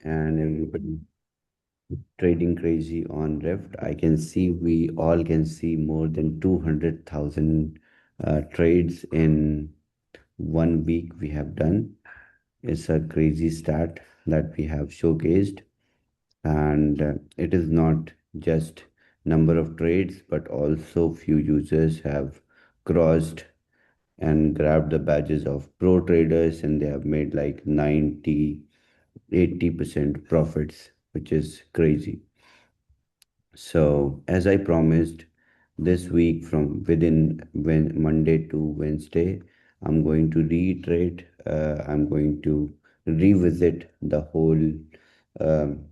and everybody trading crazy on Rift. I can see we all can see more than 200,000 trades in 1 week we have done. It's a crazy stat that we have showcased, and it is not just number of trades, but also few users have crossed and grabbed the badges of pro traders, and they have made like 90-80% profits, which is crazy. So, as I promised, this week from within Monday to Wednesday, I'm going to reiterate, I'm going to revisit the whole um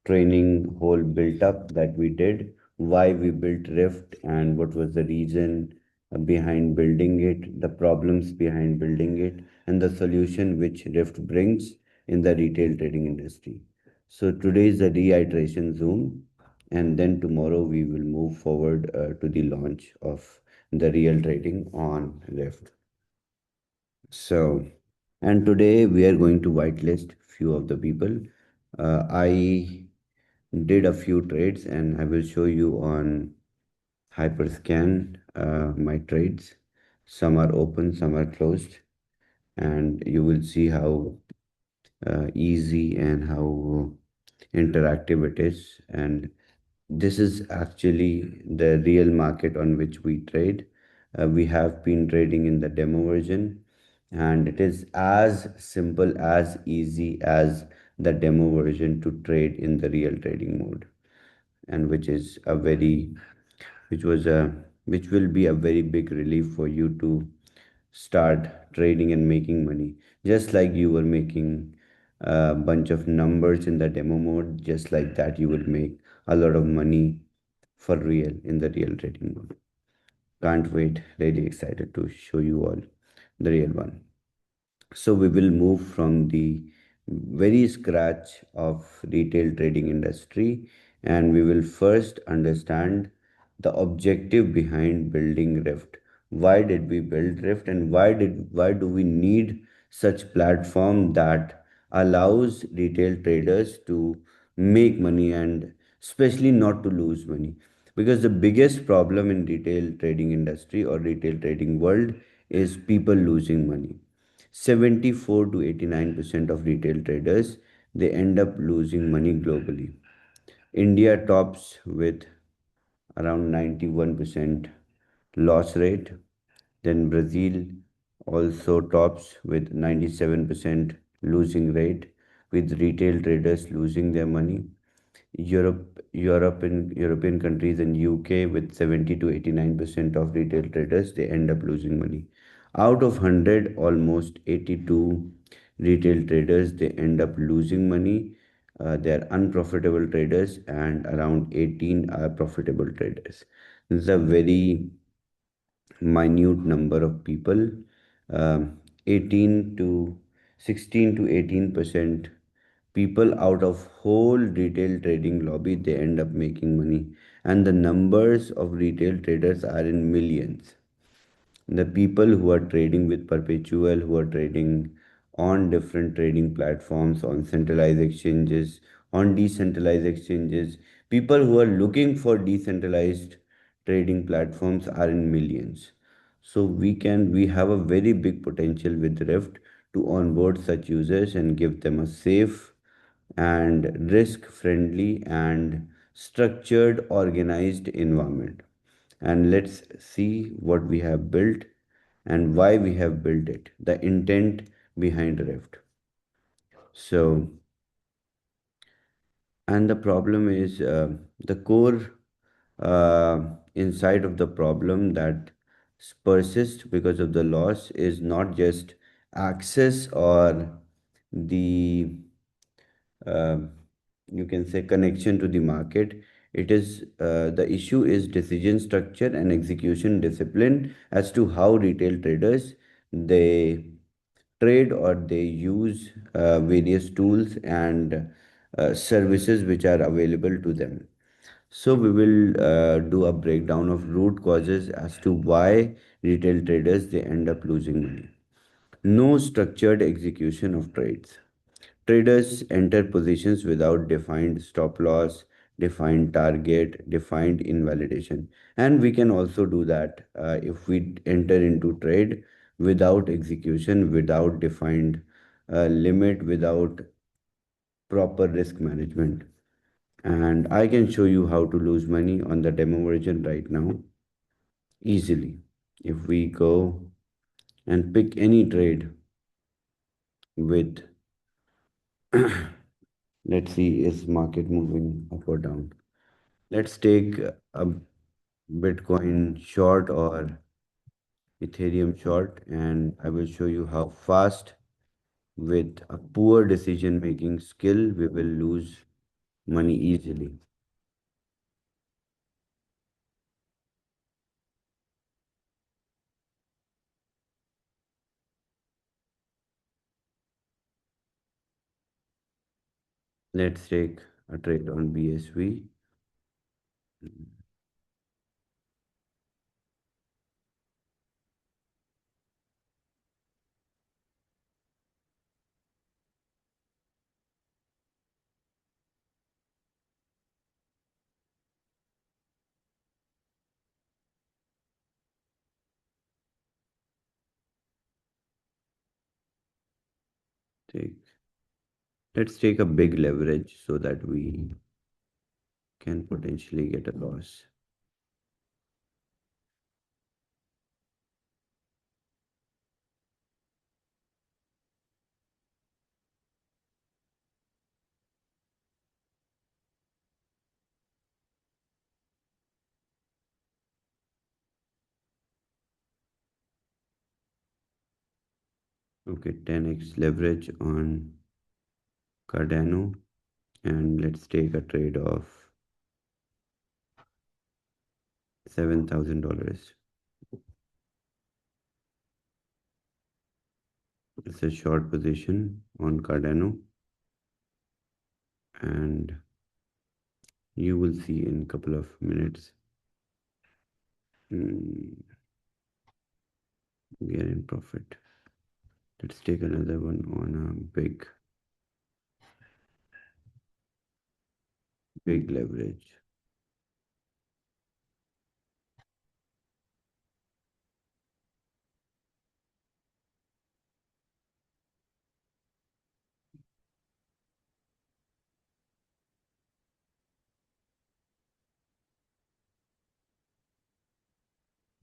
training, whole built up that we did, why we built Rift, and what was the reason behind building it, the problems behind building it, and the solution which Rift brings in the retail trading industry. So today is the reiteration zoom, and then tomorrow we will move forward to the launch of the real trading on Rift. So, and today we are going to whitelist few of the people. I did a few trades, and I will show you on Hyperscan my trades. Some are open, some are closed, and you will see how easy and how interactive it is. And this is actually the real market on which we trade. We have been trading in the demo version, and it is as simple as easy as the demo version to trade in the real trading mode, and which is a very which was a which will be a very big relief for you to start trading and making money, just like you were making a bunch of numbers in the demo mode. Just like that, you will make a lot of money for real in the real trading mode. Can't wait, really excited to show you all the real one. So we will move from the very scratch of retail trading industry, and we will first understand the objective behind building Rift. Why did we build Rift, and why do we need such platform that allows retail traders to make money, and especially not to lose money? Because the biggest problem in retail trading industry or retail trading world is people losing money. 74 to 89% of retail traders, they end up losing money globally. India tops with around 91% loss rate. Then Brazil also tops with 97% losing rate, with retail traders losing their money. European countries and UK with 70 to 89% of retail traders, they end up losing money. Out of 100, almost 82 retail traders, they end up losing money. They are unprofitable traders, and around 18 are profitable traders. This is a very minute number of people. 18 to 16 to 18% people out of whole retail trading lobby, they end up making money, and the numbers of retail traders are in millions. The people who are trading with perpetual, who are trading on different trading platforms, on centralized exchanges, on decentralized exchanges, people who are looking for decentralized trading platforms are in millions. So we have a very big potential with Rift to onboard such users and give them a safe and risk friendly and structured organized environment. And let's see what we have built and why we have built it, the intent behind Rift. So, and the problem is the core inside of the problem that persists because of the loss is not just access or the uh, you can say connection to the market. It is the issue is decision structure and execution discipline as to how retail traders they trade or they use various tools and services which are available to them. So we will do a breakdown of root causes as to why retail traders they end up losing money. No structured execution of trades. Traders enter positions without defined stop loss, defined target, defined invalidation. And we can also do that if we enter into trade without execution, without defined limit, without proper risk management. And I can show you how to lose money on the demo version right now easily. If we go and pick any trade with, let's see, is market moving up or down? Let's take a Bitcoin short or Ethereum short, and I will show you how fast, with a poor decision making skill, we will lose money easily. Let's take a trade on BSV. Take, let's take a big leverage so that we can potentially get a loss. Okay, 10x leverage on Cardano, and let's take a trade of $7,000. It's a short position on Cardano, and you will see in a couple of minutes. We are in profit. Let's take another one on a big leverage.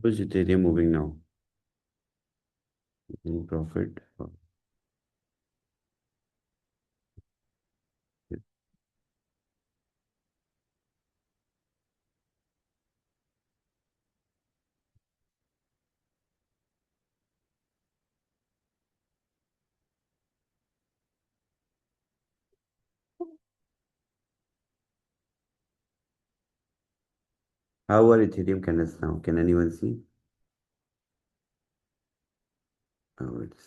Who's Ethereum moving now? In profit. How are Ethereum candles now? Can anyone see? Oh, it's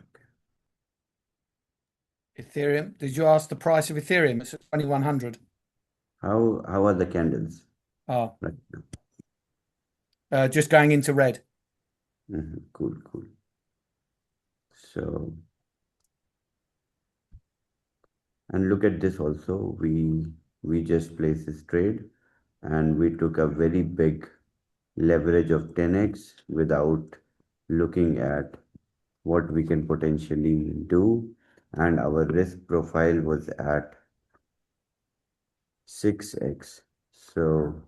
okay. Ethereum. Did you ask the price of Ethereum? It's at 2100. How are the candles Oh, right now? just going into red. Cool, cool. So, and look at this also. We just placed this trade, and we took a very big leverage of 10x without looking at what we can potentially do, and our risk profile was at 6x. So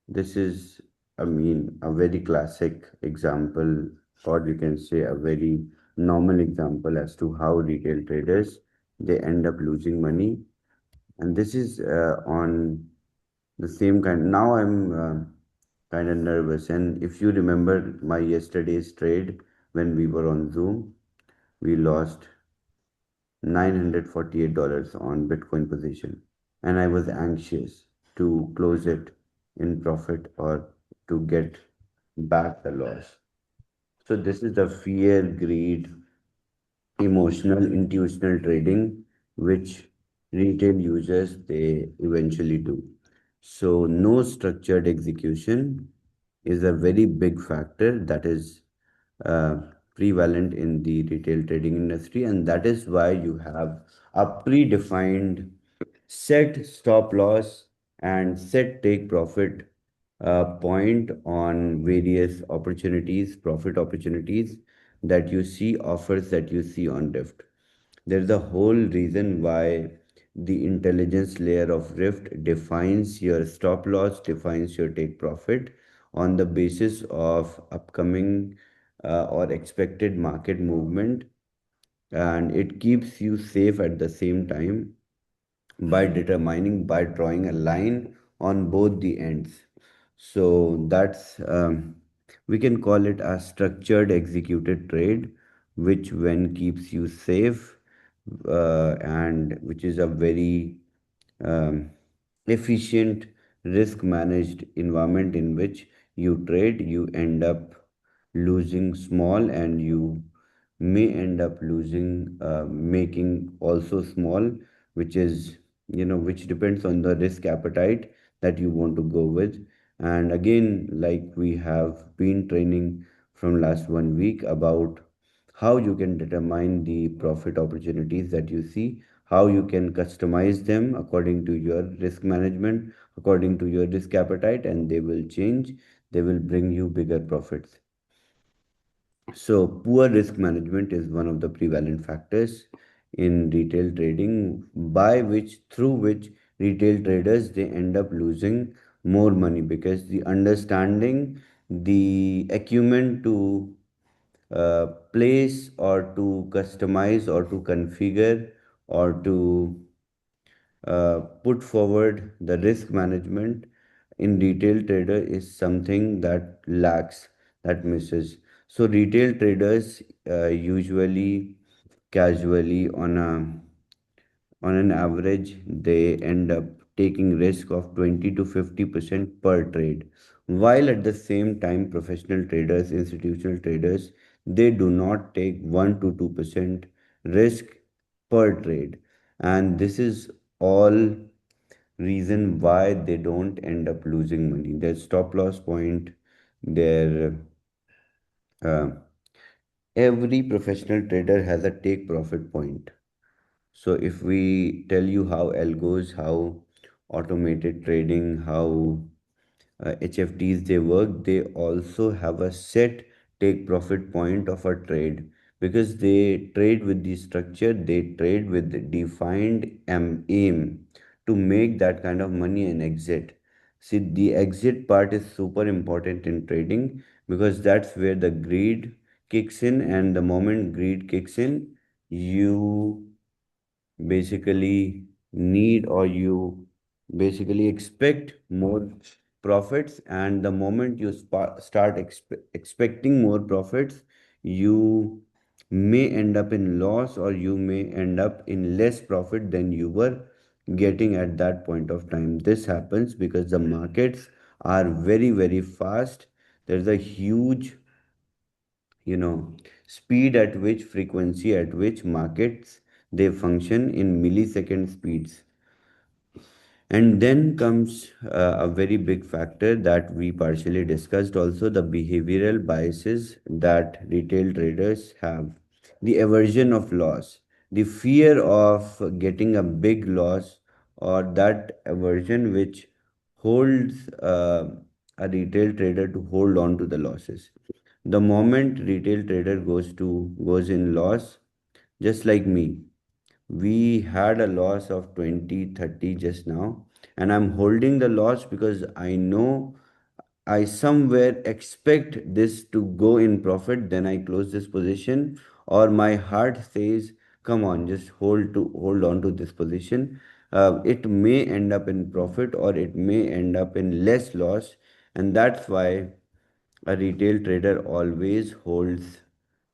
this is, I mean, a very classic example, or you can say a very normal example as to how retail traders, they end up losing money. And this is on the same kind. Now I'm kind of nervous. And if you remember my yesterday's trade when we were on Zoom, we lost $948 on Bitcoin position. And I was anxious to close it in profit or to get back the loss. So this is the fear, greed, emotional, intuitional trading, which retail users they eventually do. So no structured execution is a very big factor that is uh, prevalent in the retail trading industry, and that is why you have a predefined set stop loss and set take profit point on various opportunities, profit opportunities that you see, offers that you see on Rift. There's a whole reason why the intelligence layer of Rift defines your stop loss, defines your take profit on the basis of upcoming or expected market movement, and it keeps you safe at the same time by drawing a line on both the ends. So that's we can call it a structured executed trade, which when keeps you safe, and which is a very um, efficient risk managed environment in which you trade. You end up losing small, and you may end up losing making also small, which is, which depends on the risk appetite that you want to go with. And again, like we have been training from last 1 week about how you can determine the profit opportunities that you see, how you can customize them according to your risk management, according to your risk appetite, and they will change. They will bring you bigger profits. So, poor risk management is one of the prevalent factors in retail trading, through which retail traders they end up losing more money, because the understanding, the acumen to place or to customize or to configure or to put forward the risk management in retail trader is something that lacks, that misses. So retail traders usually, casually, on an average, they end up taking risk of 20 to 50% per trade, while at the same time professional traders, institutional traders, they do not take 1 to 2% risk per trade. And this is all reason why they don't end up losing money. Their stop loss point, their uh, every professional trader has a take profit point. So if we tell you how algos, how automated trading, how HFTs they work, they also have a set take profit point of a trade, because they trade with the structure, they trade with the defined aim to make that kind of money and exit. See, the exit part is super important in trading, because that's where the greed kicks in, and the moment greed kicks in, you basically need, or you basically expect more profits, and the moment you start expecting more profits, you may end up in loss, or you may end up in less profit than you were getting at that point of time. This happens because the markets are very very fast. There's a huge, you know speed at which, frequency at which markets they function in millisecond speeds. And then comes a very big factor that we partially discussed also, the behavioral biases that retail traders have. The aversion of loss, the fear of getting a big loss, or that aversion which holds a retail trader to hold on to the losses. The moment retail trader goes in loss, just like me, we had a loss of 20-30 just now, and I'm holding the loss because I know I somewhere expect this to go in profit, then I close this position, or my heart says, come on, just hold on to this position. It may end up in profit, or it may end up in less loss. And that's why a retail trader always holds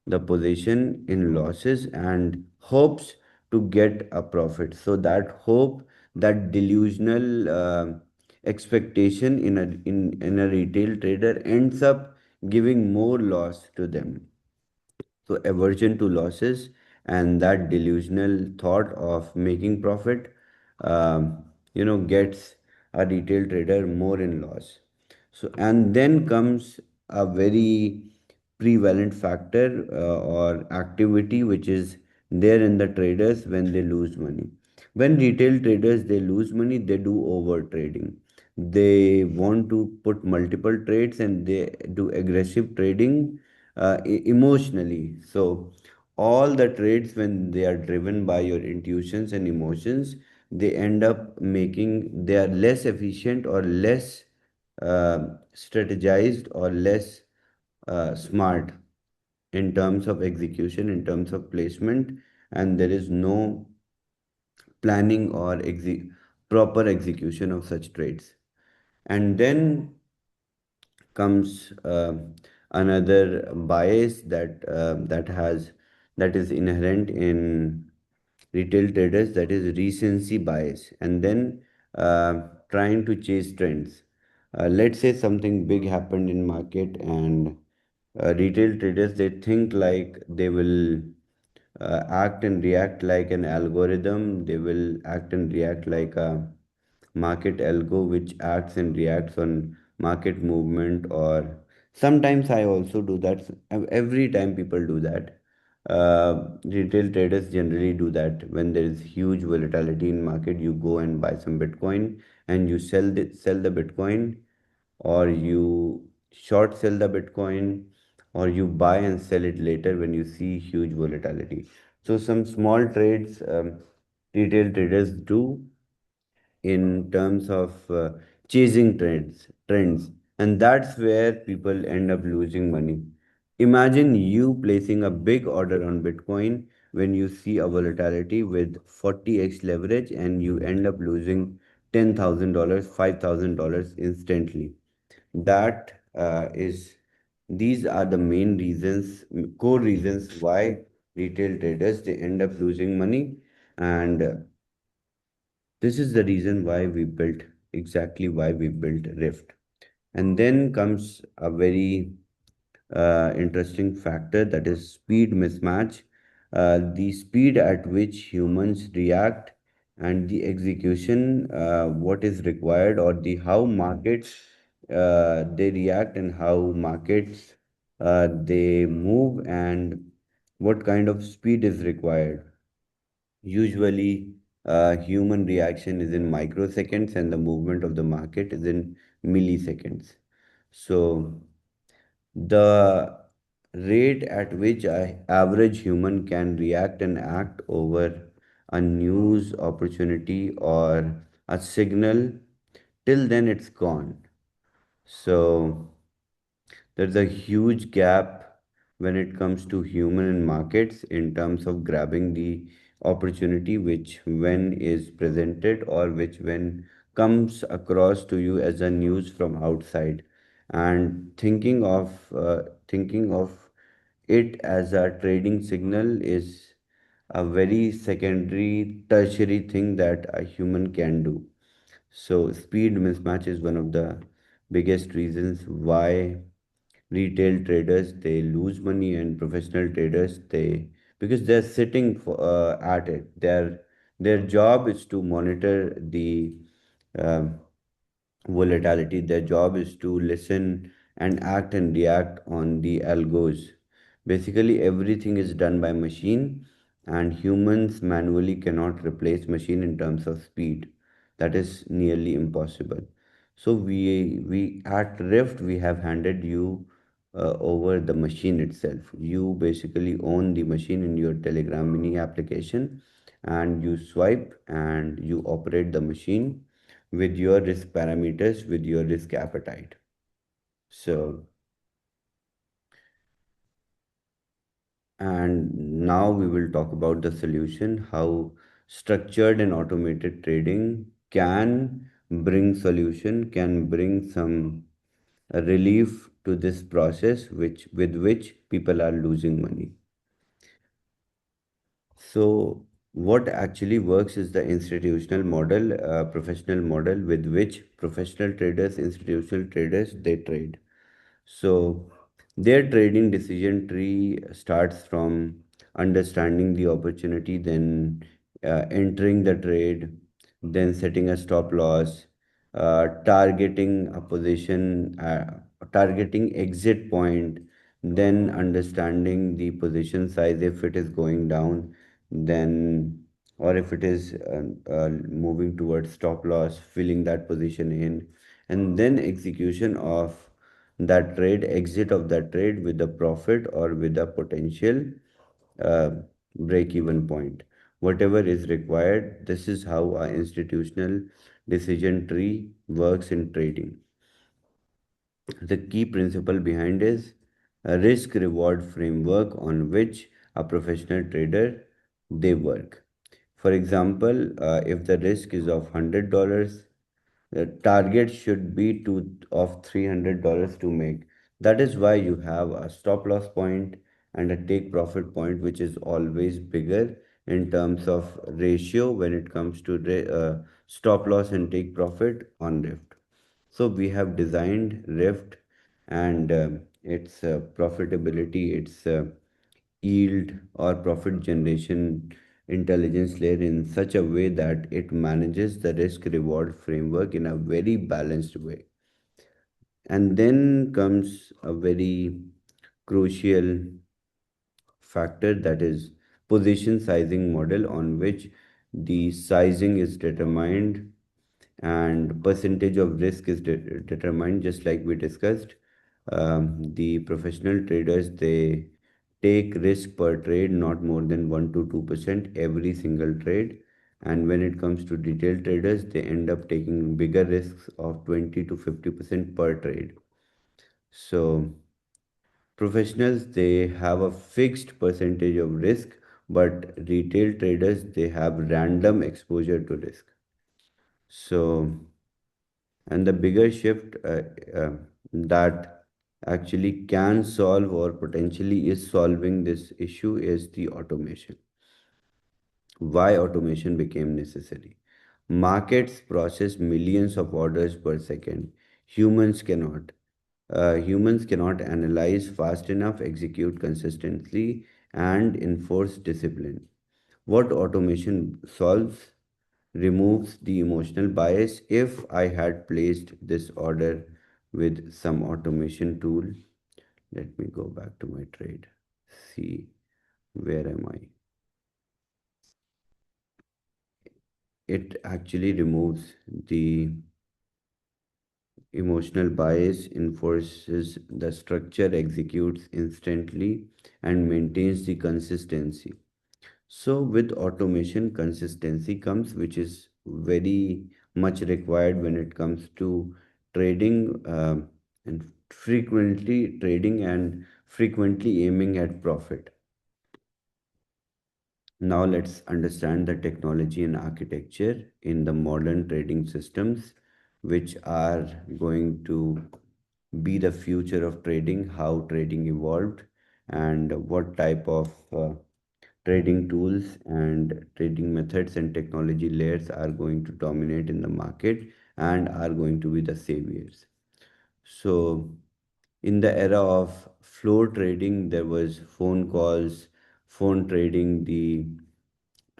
the position in losses and hopes to get a profit. So that hope, that delusional expectation in a retail trader ends up giving more loss to them. So aversion to losses and that delusional thought of making profit, gets a retail trader more in loss. So, and then comes a very prevalent factor or activity which is there in the traders when they lose money. When retail traders they lose money, they do over trading. They want to put multiple trades and they do aggressive trading emotionally. So all the trades when they are driven by your intuitions and emotions, they end up making they are less efficient or less strategized or less smart in terms of execution, in terms of placement, and there is no planning or proper execution of such trades. And then comes another bias that is inherent in retail traders, that is recency bias, and then uh, trying to chase trends. Let's say something big happened in market, and retail traders they think like they will act and react like an algorithm. They will act and react like a market algo which acts and reacts on market movement. Or sometimes I also do that. Every time people do that. Retail traders generally do that. When there is huge volatility in market, you go and buy some Bitcoin and you sell the Bitcoin, or you short sell the Bitcoin, or you buy and sell it later when you see huge volatility. So some small trades retail traders do in terms of chasing trends, and that's where people end up losing money. Imagine you placing a big order on Bitcoin when you see a volatility with 40x leverage, and you end up losing $10,000, $5,000 instantly. That is These are the main reasons, core reasons why retail traders they end up losing money. And this is the reason why we built exactly why we built Rift. And then comes a very interesting factor, that is speed mismatch. The speed at which humans react and the execution, what is required, or the how markets they react, and how markets they move, and what kind of speed is required. Usually, human reaction is in microseconds, and the movement of the market is in milliseconds. So, the rate at which a average human can react and act over a news opportunity or a signal, till then it's gone. So, there's a huge gap when it comes to human and markets in terms of grabbing the opportunity which when is presented, or which when comes across to you as a news from outside, and thinking of it as a trading signal is a very secondary tertiary thing that a human can do. So speed mismatch is one of the biggest reasons why retail traders they lose money, and professional traders they, because they're sitting at it, their job is to monitor the um volatility. Their job is to listen and act and react on the algos. Basically, everything is done by machine, and humans manually cannot replace machine in terms of speed. That is nearly impossible. So we at Rift we have handed you over the machine itself. You basically own the machine in your Telegram mini application, and you swipe and you operate the machine with your risk parameters, with your risk appetite. So, and now we will talk about the solution, how structured and automated trading can bring solution, can bring some relief to this process which with which people are losing money. So, what actually works is the institutional model, professional model with which professional traders, institutional traders, they trade. So, their trading decision tree starts from understanding the opportunity, then entering the trade, then setting a stop loss, targeting a position, targeting exit point, then understanding the position size if it is going down, then or if it is moving towards stop loss, filling that position in, and then execution of that trade, exit of that trade with a profit or with a potential uh, break even point, whatever is required. This is how our institutional decision tree works in trading. The key principle behind is a risk reward framework on which a professional trader they work. For example, if the risk is of $100, the target should be of $300 to make. That is why you have a stop loss point and a take profit point, which is always bigger in terms of ratio when it comes to stop loss and take profit on Rift. So we have designed Rift and its profitability, its yield or profit generation intelligence layer in such a way that it manages the risk reward framework in a very balanced way. And then comes a very crucial factor, that is position sizing model, on which the sizing is determined and percentage of risk is determined, just like we discussed. The professional traders, they take risk per trade not more than 1 to 2% every single trade, and when it comes to retail traders, they end up taking bigger risks of 20 to 50% per trade. So professionals, they have a fixed percentage of risk, but retail traders, they have random exposure to risk. So, and the bigger shift that actually can solve or potentially is solving this issue is the automation. Why automation became necessary? Markets process millions of orders per second. Humans cannot. Humans cannot analyze fast enough, execute consistently, and enforce discipline. What automation solves? Removes the emotional bias. If I had placed this order with some automation tool, let me go back to my trade. See, where am I? It actually removes the emotional bias, enforces the structure, executes instantly, and maintains the consistency. So, with automation, consistency comes, which is very much required when it comes to trading and frequently trading and frequently aiming at profit. Now, let's understand the technology and architecture in the modern trading systems, which are going to be the future of trading, how trading evolved, and what type of trading tools and trading methods and technology layers are going to dominate in the market and are going to be the saviors. So, in the era of floor trading, there was phone calls, phone trading, the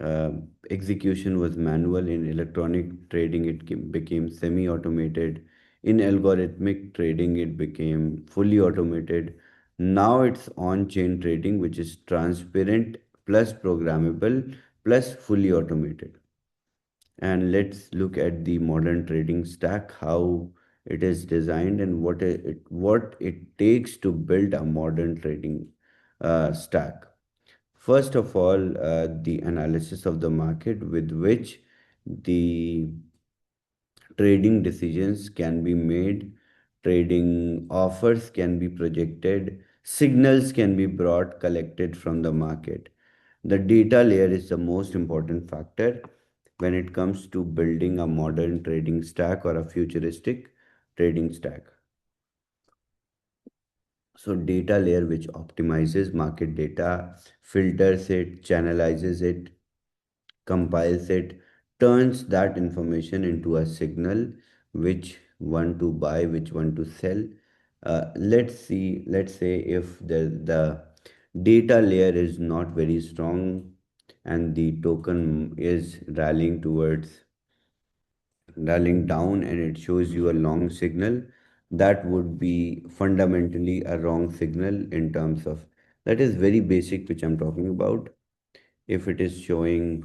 uh, execution was manual. In electronic trading, it became semi automated. In algorithmic trading, it became fully automated. Now it's on chain trading, which is transparent plus programmable plus fully automated. And let's look at the modern trading stack, how it is designed and what it takes to build a modern trading stack. First of all, the analysis of the market with which the trading decisions can be made, trading offers can be projected, signals can be brought, collected from the market. The data layer is the most important factor when it comes to building a modern trading stack or a futuristic trading stack. So, data layer which optimizes market data, filters it, channelizes it, compiles it, turns that information into a signal, which one to buy, which one to sell. Let's say if the data layer is not very strong and the token is rallying down and it shows you a long signal, that would be fundamentally a wrong signal in terms of, that is very basic which I'm talking about. If it is showing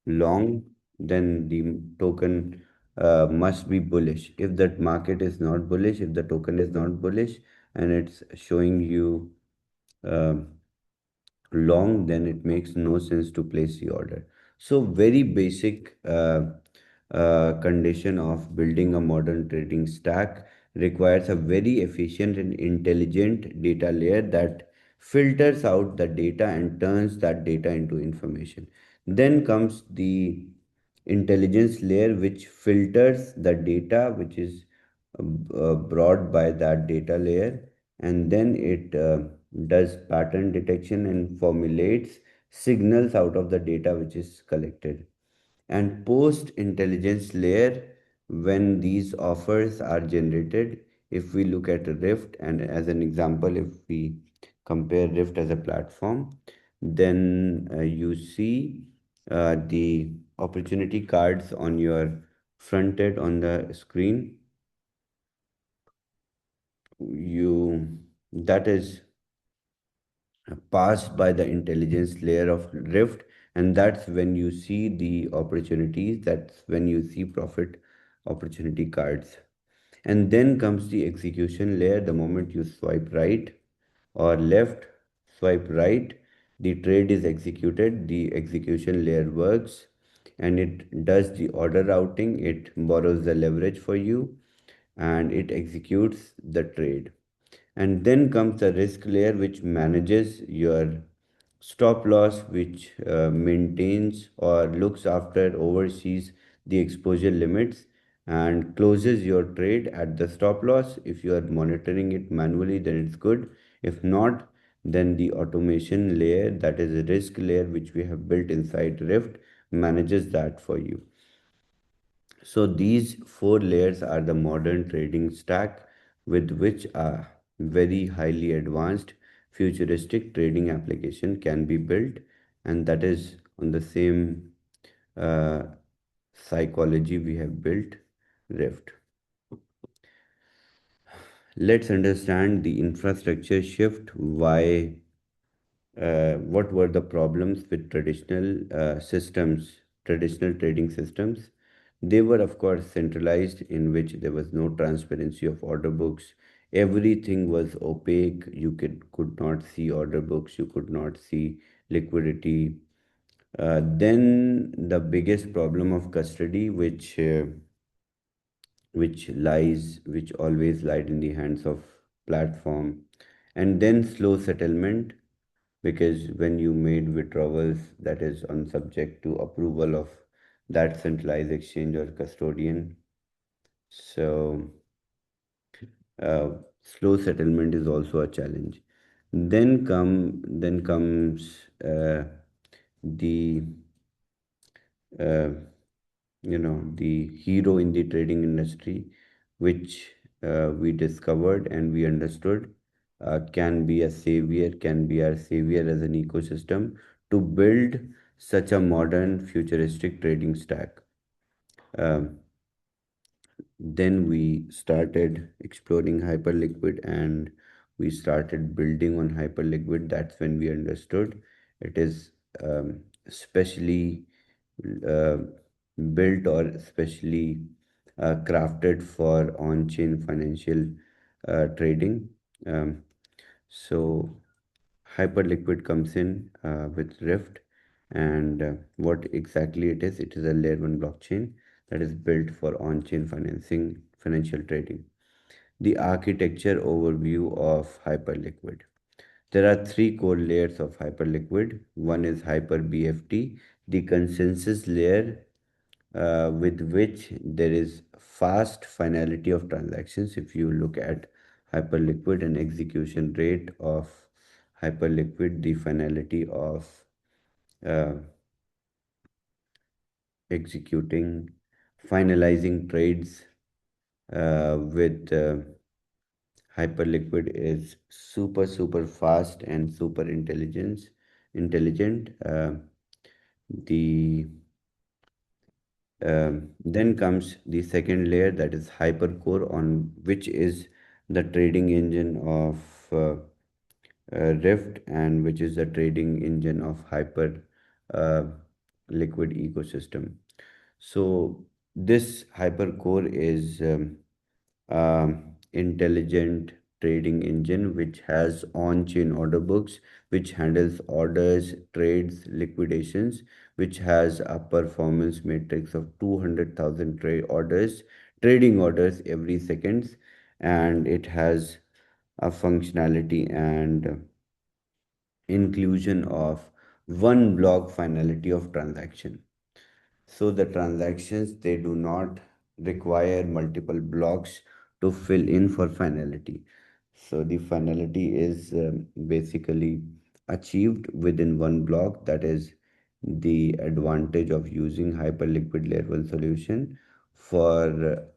long, then the token must be bullish. If that market is not bullish, if the token is not bullish and it's showing you uh, long, then it makes no sense to place the order. So very basic condition of building a modern trading stack requires a very efficient and intelligent data layer that filters out the data and turns that data into information. Then comes the intelligence layer, which filters the data which is brought by that data layer, and then it does pattern detection and formulates signals out of the data which is collected. And post intelligence layer, when these offers are generated, if we look at Rift, and as an example, if we compare Rift as a platform, then you see the opportunity cards on your front end on the screen. You That is passed by the intelligence layer of Rift, and that's when you see the opportunities, that's when you see profit opportunity cards. And then comes the execution layer. The moment you swipe right or left, swipe right, the trade is executed, the execution layer works, and it does the order routing, it borrows the leverage for you, and it executes the trade. And then comes the risk layer, which manages your stop loss, which maintains or looks after, oversees the exposure limits, and closes your trade at the stop loss. If you are monitoring it manually, then it's good. If not, then the automation layer, that is a risk layer which we have built inside Rift, manages that for you. So these four layers are the modern trading stack with which a very highly advanced futuristic trading application can be built, and that is on the same uh, psychology we have built Rift. Let's understand the infrastructure shift, why what were the problems with traditional trading systems. They were, of course, centralized, in which there was no transparency of order books. Everything was opaque. You could not see order books, you could not see liquidity. Then the biggest problem of custody, which always lied in the hands of platform, and then slow settlement, because when you made withdrawals, that is on subject to approval of that centralized exchange or custodian. So uh, slow settlement is also a challenge. Then comes the uh, the hero in the trading industry, which we discovered and we understood can be our savior as an ecosystem to build such a modern futuristic trading stack. Um, then we started exploring hyperliquid, and we started building on hyperliquid. That's when we understood it is specially uh, built or specially crafted for on-chain financial trading. Um, so Hyperliquid comes in with Rift, and what exactly it is? It is a layer one blockchain that is built for on-chain financial trading. The architecture overview of Hyperliquid. There are three core layers of Hyperliquid. One is Hyper BFT, the consensus layer, with which there is fast finality of transactions. If you look at Hyperliquid and execution rate of Hyperliquid, the finality of uh, executing, finalizing trades with Hyperliquid is super fast and super intelligent. The Then comes the second layer, that is hypercore, on which is the trading engine of Rift, and which is the trading engine of Hyper uh, Liquid ecosystem. So this hypercore is intelligent trading engine which has on-chain order books, which handles orders, trades, liquidations, which has a performance matrix of 200,000 trade orders, trading orders every seconds, and it has a functionality and inclusion of one block finality of transaction. So the transactions, they do not require multiple blocks to fill in for finality. So the finality is basically achieved within one block. That is the advantage of using hyperliquid layer 1 solution for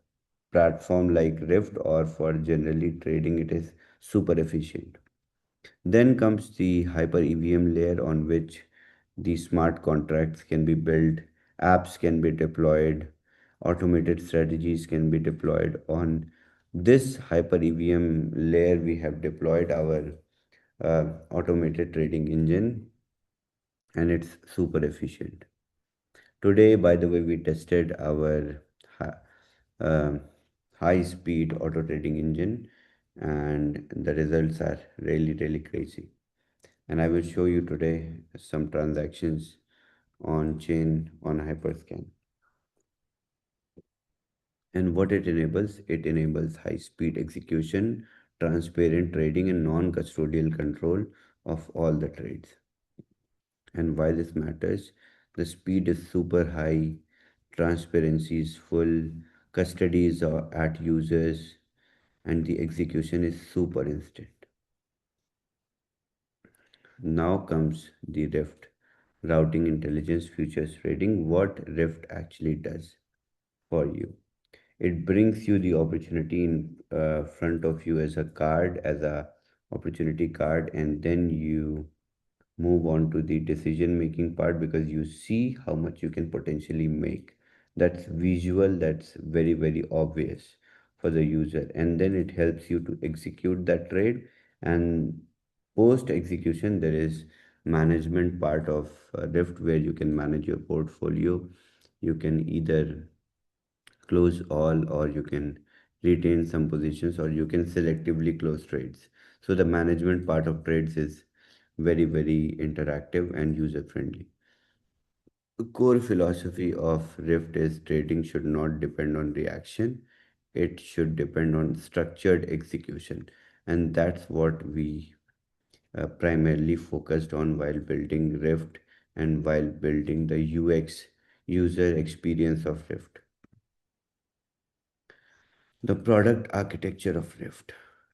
platform like Rift, or for generally trading. It is super efficient. Then comes the hyper EVM layer, on which the smart contracts can be built, apps can be deployed, automated strategies can be deployed. On this hyper EVM layer, we have deployed our automated trading engine, and it's super efficient. Today, by the way, we tested our hi- uh, high speed auto trading engine, and the results are really, really crazy. And I will show you today some transactions on chain on Hyperscan. And what it enables high speed execution, transparent trading, and non custodial control of all the trades. And why this matters: the speed is super high, transparency is full, custody is at users, and the execution is super instant. Now comes the Rift, routing intelligence futures trading. What Rift actually does for you: it brings you the opportunity in front of you as a card, as a opportunity card, and then you move on to the decision making part, because you see how much you can potentially make. That's visual, that's very, very obvious for the user, and then it helps you to execute that trade. And post execution, there is management part of Rift, where you can manage your portfolio. You can either close all, or you can retain some positions, or you can selectively close trades. So the management part of trades is very, very interactive and user friendly. The core philosophy of Rift is trading should not depend on reaction, it should depend on structured execution. And that's what we primarily focused on while building Rift, and while building the UX, user experience of Rift. The product architecture of Rift,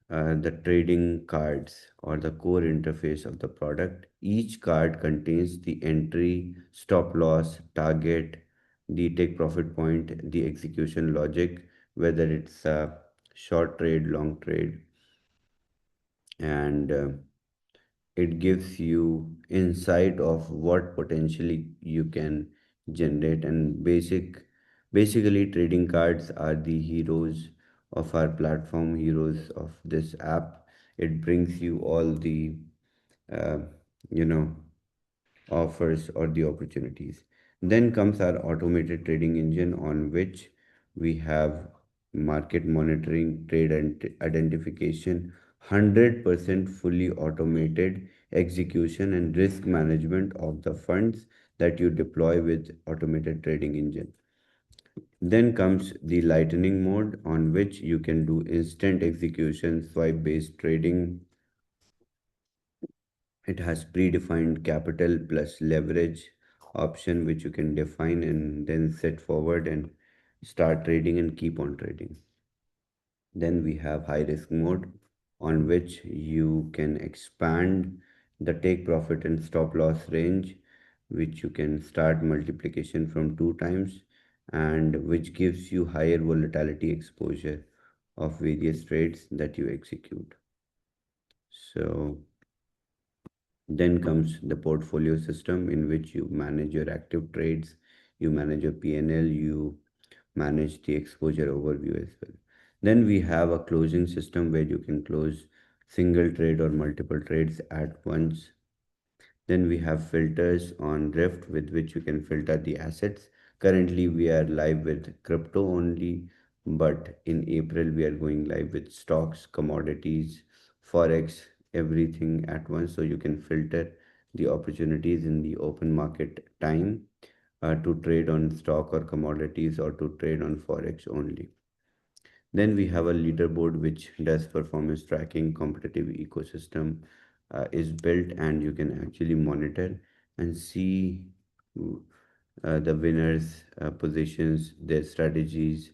the trading cards, or the core interface of the product. Each card contains the entry, stop loss, target, the take profit point, the execution logic, whether it's a short trade, long trade, and it gives you insight of what potentially you can generate. And basically trading cards are the heroes of our platform, heroes of this app. It brings you all the uh, you know offers or the opportunities. Then comes our automated trading engine, on which we have market monitoring, trade and identification, 100% fully automated execution, and risk management of the funds that you deploy with automated trading engine. Then comes the lightning mode, on which you can do instant execution, swipe based trading. It has predefined capital plus leverage option, which you can define and then set forward and start trading and keep on trading. Then we have high risk mode, on which you can expand the take profit and stop loss range, which you can start multiplication from 2 times, and which gives you higher volatility exposure of various trades that you execute. So then comes the portfolio system, in which you manage your active trades, you manage your P&L, you manage the exposure overview as well. Then we have a closing system where you can close single trade or multiple trades at once. Then we have filters on Rift with which you can filter the assets. Currently, we are live with crypto only, but in April, we are going live with stocks, commodities, forex, everything at once. So you can filter the opportunities in the open market time to trade on stock or commodities or to trade on forex only. Then we have a leaderboard which does performance tracking, competitive ecosystem is built, and you can actually monitor and see the winners' positions, their strategies,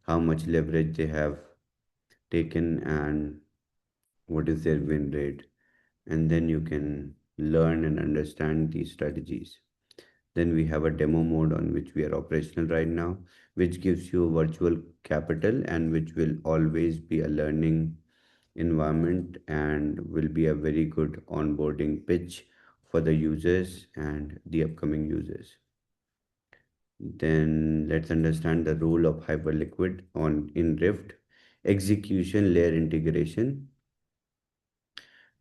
how much leverage they have taken, and what is their win rate. And then you can learn and understand these strategies. Then we have a demo mode on which we are operational right now, which gives you virtual capital and which will always be a learning environment and will be a very good onboarding pitch for the users and the upcoming users. Then let's understand the role of Hyperliquid on in Rift. Execution layer integration.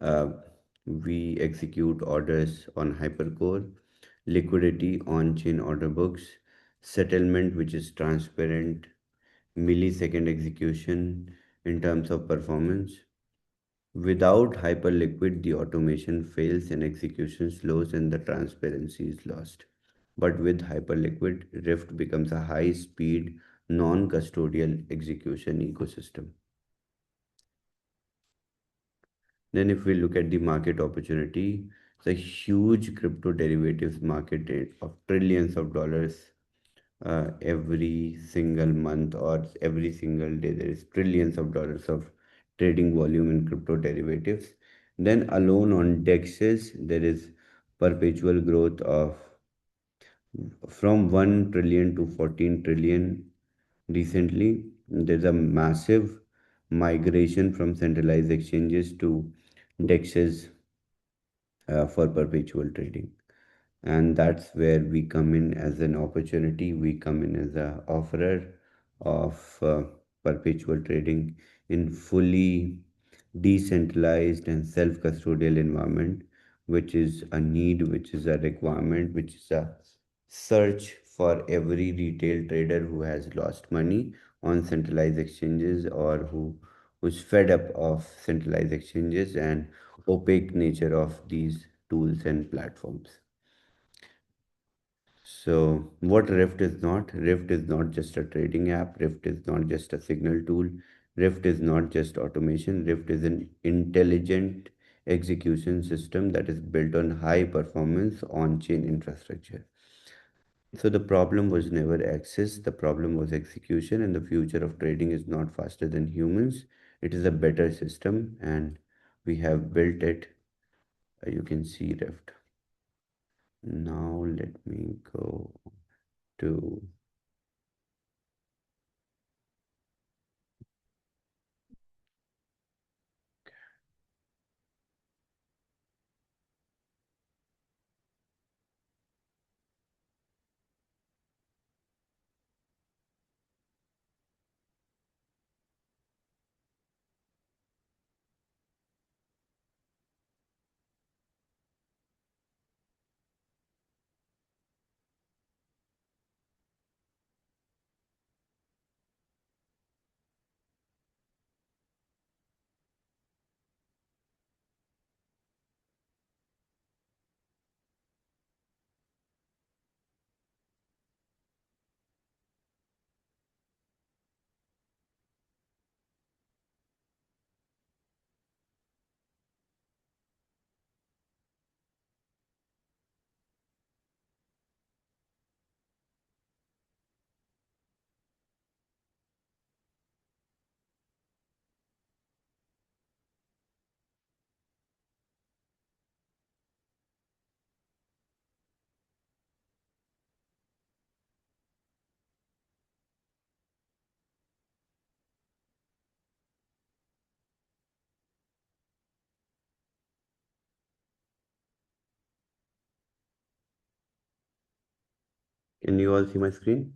Uh, we execute orders on Hypercore, liquidity on chain order books, settlement which is transparent, millisecond execution in terms of performance. Without Hyperliquid, the automation fails and execution slows and the transparency is lost. But with Hyperliquid, Rift becomes a high speed, non custodial execution ecosystem. Then, if we look at the market opportunity, it's a huge crypto derivatives market of trillions of dollars every single month or every single day. There is trillions of dollars of trading volume in crypto derivatives. Then, alone on DEXs, there is perpetual growth of from 1 trillion to 14 trillion recently. There's a massive migration from centralized exchanges to DEXs for perpetual trading. And that's where we come in as an opportunity. We come in as a offerer of perpetual trading in fully decentralized and self-custodial environment, which is a need, which is a requirement, which is a search for every retail trader who has lost money on centralized exchanges or who's fed up of centralized exchanges and opaque nature of these tools and platforms. So, what Rift is not? Rift is not just a trading app. Rift is not just a signal tool. Rift is not just automation. Rift is an intelligent execution system that is built on high performance on chain infrastructure. So, the problem was never access, the problem was execution, and the future of trading is not faster than humans. It is a better system, and we have built it. You can see Rift. Now, let me go to. Can you all see my screen?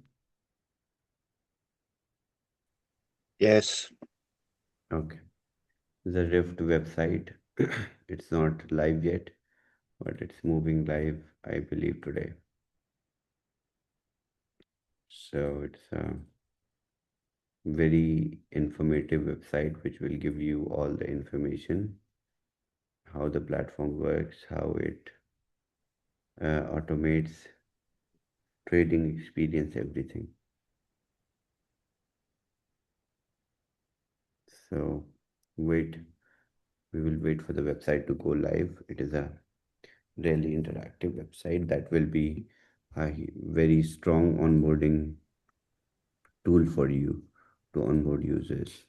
Yes. Okay. The Rift website. It's not live yet, but it's moving live, I believe, today. So it's a very informative website which will give you all the information, how the platform works, how it automates trading experience, everything. So wait, we will wait for the website to go live. It is a really interactive website that will be a very strong onboarding tool for you to onboard users.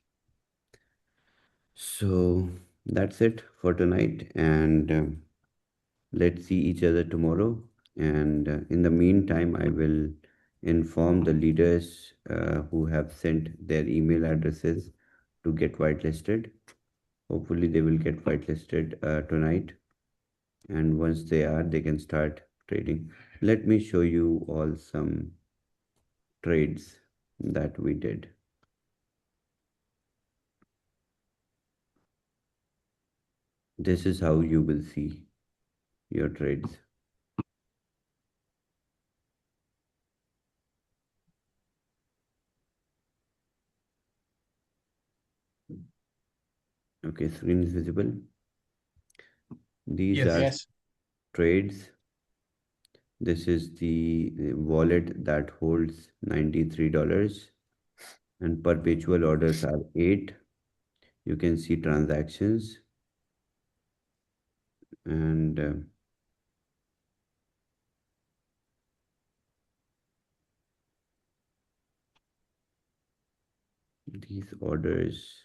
So that's it for tonight, and let's see each other tomorrow. And in the meantime, I will inform the leaders who have sent their email addresses to get whitelisted. Hopefully, they will get whitelisted tonight. And once they are, they can start trading. Let me show you all some trades that we did. This is how you will see your trades. Okay, screen is visible. These Yes. are Yes. trades. This is the wallet that holds $93, and perpetual orders are 8. You can see transactions, and these orders.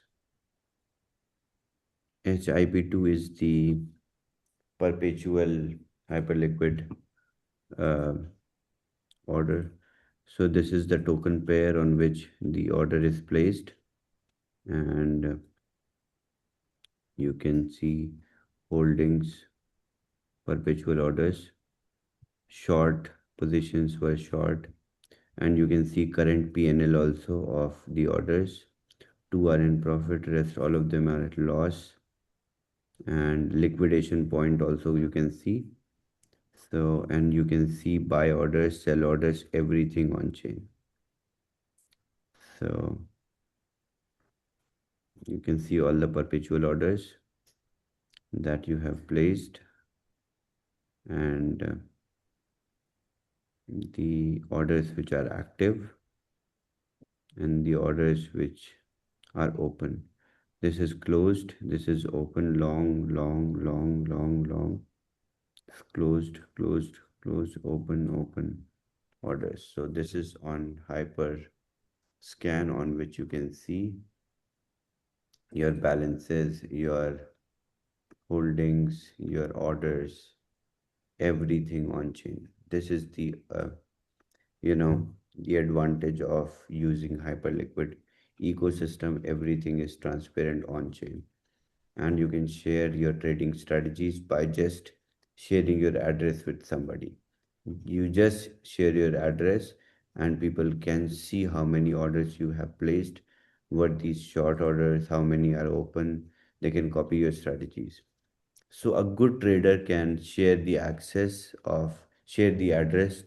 HIP2 is the perpetual hyperliquid uh, order. So this is the token pair on which the order is placed, and you can see holdings, perpetual orders, short positions were short, and you can see current PNL also of the orders. Two are in profit, rest all of them are at loss, and liquidation point also you can see. So, and you can see buy orders, sell orders, everything on chain. So you can see all the perpetual orders that you have placed, and the orders which are active and the orders which are open. This is closed, this is open, long, long, long, long, long, closed, closed, closed, open, open orders. So this is on hyper scan on which you can see your balances, your holdings, your orders, everything on chain. This is you know, the advantage of using Hyperliquid ecosystem. Everything is transparent on chain, and you can share your trading strategies by just sharing your address with somebody. You just share your address, and people can see how many orders you have placed, what these short orders, how many are open. They can copy your strategies. So a good trader can share the address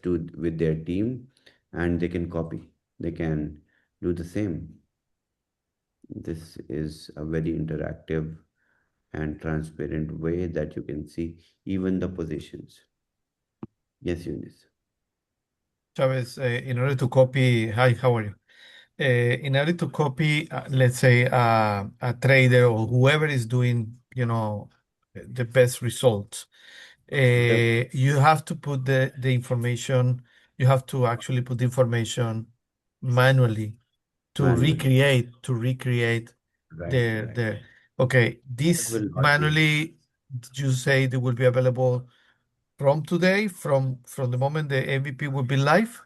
to with their team, and they can copy. They can do the same. This is a very interactive and transparent way that you can see even the positions. Yes, Eunice. Chavez, in order to copy, hi, how are you? In order to copy, let's say, a trader or whoever is doing, the best results, The you have to put the information, you have to actually put the information manually manually. to recreate Right, right. the okay, That this will not be. manually, you say they will be available from today, from the moment the MVP will be live.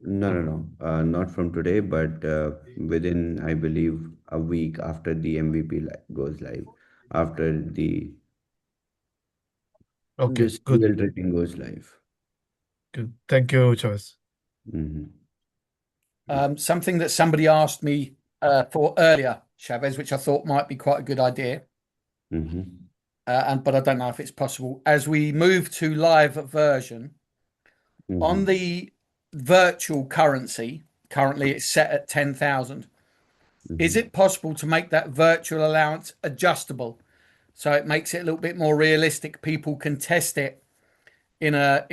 No, no, no. Not from today, but within, I believe, a week after the MVP goes live, after the Okay, good. serial trading goes live. Good. Thank you, Chavez. Mm-hmm. Something that somebody asked me for earlier, Chavez, which I thought might be quite a good idea, Mm-hmm. and but I don't know if it's possible. As we move to live version on Mm-hmm. the virtual currency, currently it's set at 10,000. Is Mm-hmm. it possible to make that virtual allowance adjustable so it makes it a little bit more realistic? People can test it in a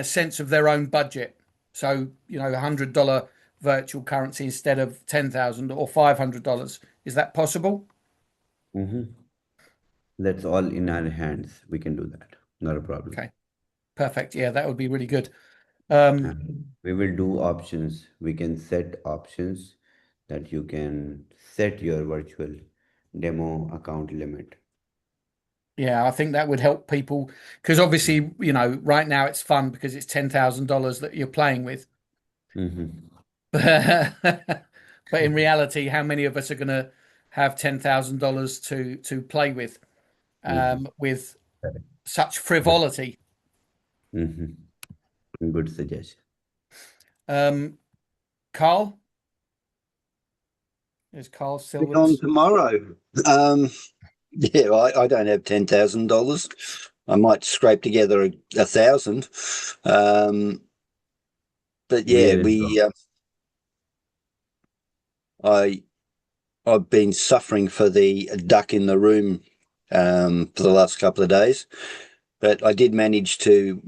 sense of their own budget. So, $100 virtual currency instead of 10,000 or $500. Is that possible? Mm-hmm. That's all in our hands. We can do that. Not a problem. Okay, perfect. Yeah, that would be really good. Um, We will do options. We can set options that you can set your virtual demo account limit. yeah, I think that would help people because obviously, right now it's fun because it's $10,000 that you're playing with. Mm-hmm. But in reality, how many of us are going to have $10,000 to play Mm-hmm. with Correct. such Good. frivolity? Mm-hmm. Good suggestion. Um, Carl, is Carl still with On us? tomorrow. Um, yeah, I don't have $10,000. I might scrape together a thousand. Um, but yeah, Where is wrong? I I've been suffering for the duck in the room for the last couple of days, but I did manage to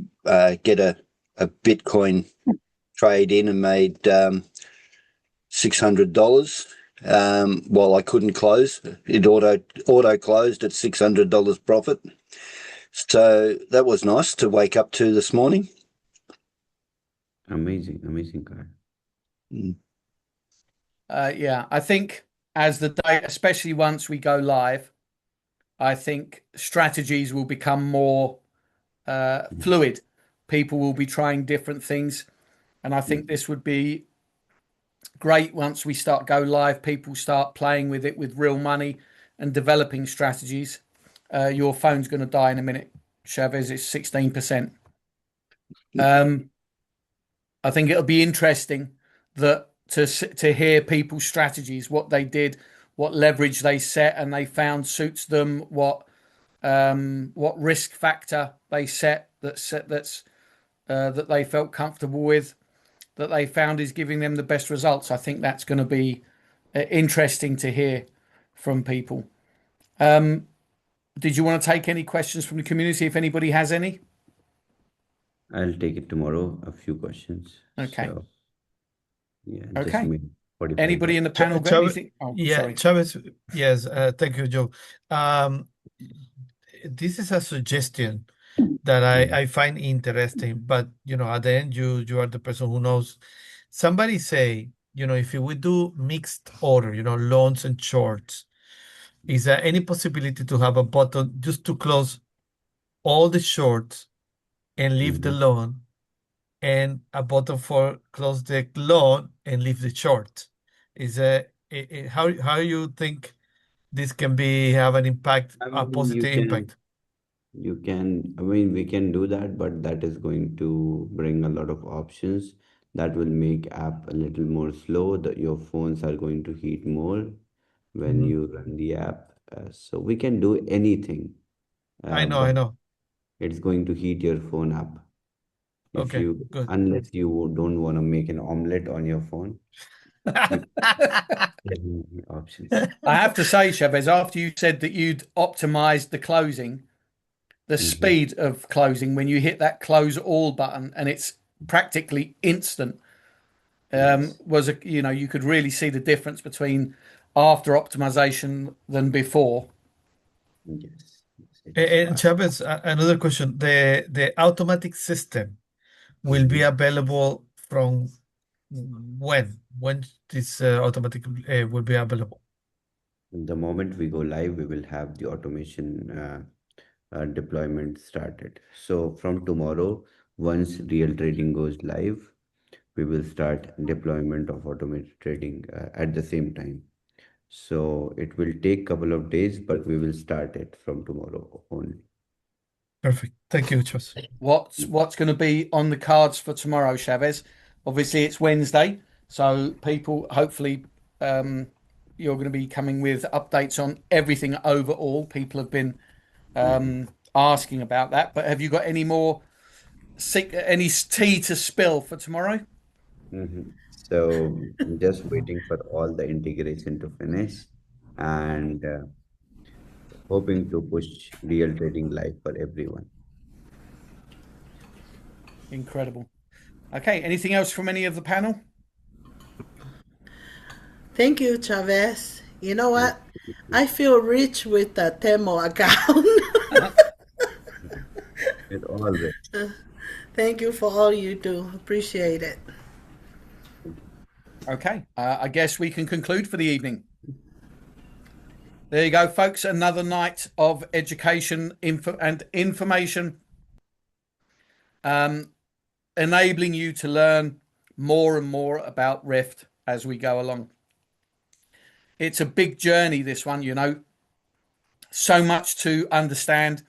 get a Bitcoin trade in and made $600. While I couldn't close, it auto closed at $600 profit. So that was nice to wake up to this morning. Amazing, amazing car. Mm. Yeah, I think as the day, especially once we go live, I think strategies will become more fluid. People will be trying different things, and I think Mm-hmm. this would be great once we start go live. People start playing with it with real money and developing strategies. Your phone's going to die in a minute, Chavez. It's 16%. Um, I think it'll be interesting that to hear people's strategies, what they did, what leverage they set, and they found suits them. What risk factor they that they felt comfortable with, that they found is giving them the best results. I think that's going to be interesting to hear from people. Did you want to take any questions from the community if anybody has any? I'll take it tomorrow, a few questions. Okay. So, yeah, just Okay. made 45 Anybody in the minutes. panel got Chavez, anything? Oh, yeah, sorry. Chavez, yes, thank you, Joe. Um, this is a suggestion that Mhm. I find interesting, but at the end, you are the person who knows. Somebody say, if we do mixed order, longs and shorts, is there any possibility to have a button just to close all the shorts and leave the Mhm. long, and a button for close the long and leave the short? Is how you think this can be have an impact, I a mean, positive impact? I mean, we can do that, but that is going to bring a lot of options that will make app a little more slow. That your phones are going to heat more when Mhm. you run the app. So we can do anything, I but know. it's going to heat your phone up. If Okay, you, good. unless you don't want to make an omelette on your phone, you can have options. I have to say, Chavez, after you said that you'd optimized the closing, the Hmm. speed of closing when you hit that close all button and it's practically instant, Yes, was you could really see the difference between after optimization than before. yes, it is And fast. Chavez, another question. The automatic system will be Mhm. available from when? When this automatic will be available? The moment we go live, we will have the automation deployment started. So from tomorrow, once real trading goes live, we will start deployment of automated trading at the same time. So it will take couple of days, but we will start it from tomorrow only. Perfect. Thank you, Chavez. What's going to be on the cards for tomorrow, Chavez? Obviously, it's Wednesday, so people hopefully you're going to be coming with updates on everything overall. People have been asking about that, but have you got any more any tea to spill for tomorrow? So I'm just waiting for all the integration to finish and hoping to push real trading live for everyone. Incredible. Okay, anything else from any of the panel? Thank you, Chavez. You know Thank what? you. I feel rich with the Temo account. It always. Thank you for all you do. Appreciate it. Okay, I guess we can conclude for the evening. There you go, folks. Another night of education and information, enabling you to learn more and more about Rift as we go along. It's a big journey, this one, so much to understand.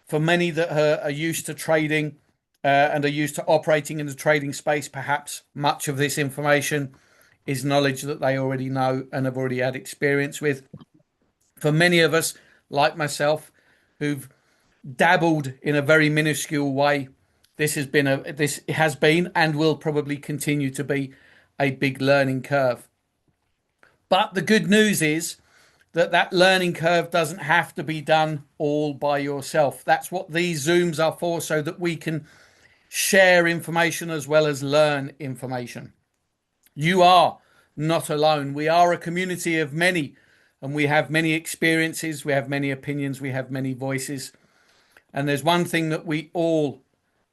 For many that are used to trading and are used to operating in the trading space, perhaps much of this information is knowledge that they already know and have already had experience with. For many of us, like myself, who've dabbled in a very minuscule way, this has been and will probably continue to be a big learning curve. But the good news is that learning curve doesn't have to be done all by yourself. That's what these Zooms are for, so that we can share information as well as learn information. You are not alone. We are a community of many, and we have many experiences, we have many opinions, we have many voices. And there's one thing that we all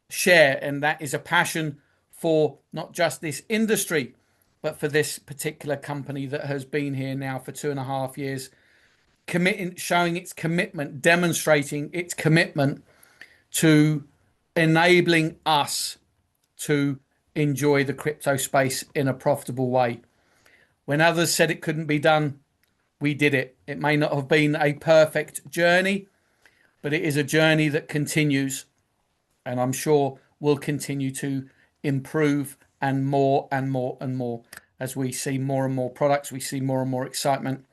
share, and that is a passion for not just this industry, but for this particular company that has been here now for 2.5 years, showing its commitment, demonstrating its commitment to enabling us to enjoy the crypto space in a profitable way. When others said it couldn't be done, we did it. It may not have been a perfect journey, but it is a journey that continues, and I'm sure will continue to improve, and more and more and more, as we see more and more products, we see more and more excitement,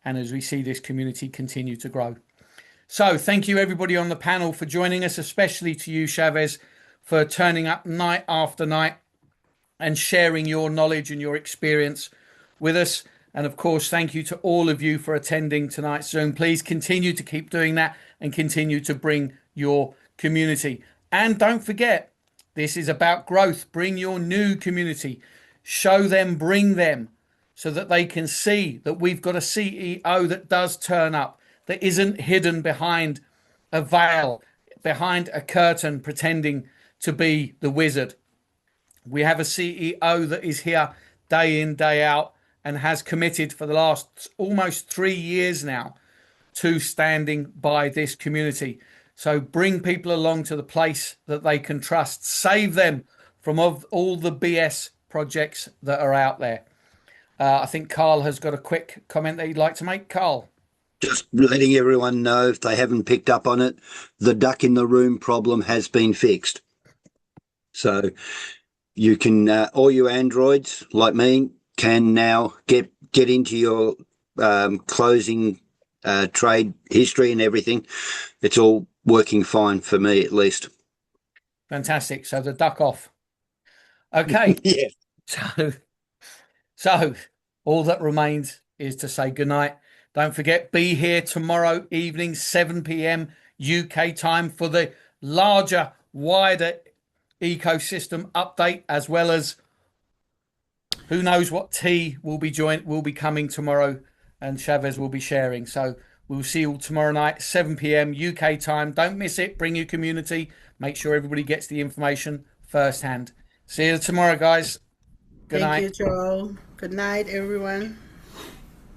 and as we see this community continue to grow. So thank you everybody on the panel for joining us, especially to you, Chavez, for turning up night after night and sharing your knowledge and your experience with us. And of course, thank you to all of you for attending tonight's Zoom. Please continue to keep doing that and continue to bring your community. And don't forget, this is about growth. Bring your new community. Show them, bring them, so that they can see that we've got a CEO that does turn up, that isn't hidden behind a veil, behind a curtain, pretending to be the wizard. We have a CEO that is here day in, day out, and has committed for the last almost 3 years now to standing by this community. So bring people along to the place that they can trust. Save them from all the BS projects that are out there. I think Carl has got a quick comment that he'd like to make. Carl. Just letting everyone know, if they haven't picked up on it, the duck in the room problem has been fixed. So you can, all you Androids like me can now get into your closing trade history and everything. It's all working fine for me, at least. Fantastic. So the duck off. Okay. Yeah. So all that remains is to say goodnight. Don't forget, be here tomorrow evening, 7 p.m. UK time, for the larger, wider ecosystem update, as well as who knows what tea will be coming tomorrow, and Chavez will be sharing. So we'll see you all tomorrow night, 7 p.m. UK time. Don't miss it. Bring your community. Make sure everybody gets the information firsthand. See you tomorrow, guys. Good night. Thank you, Joel. Good night, everyone.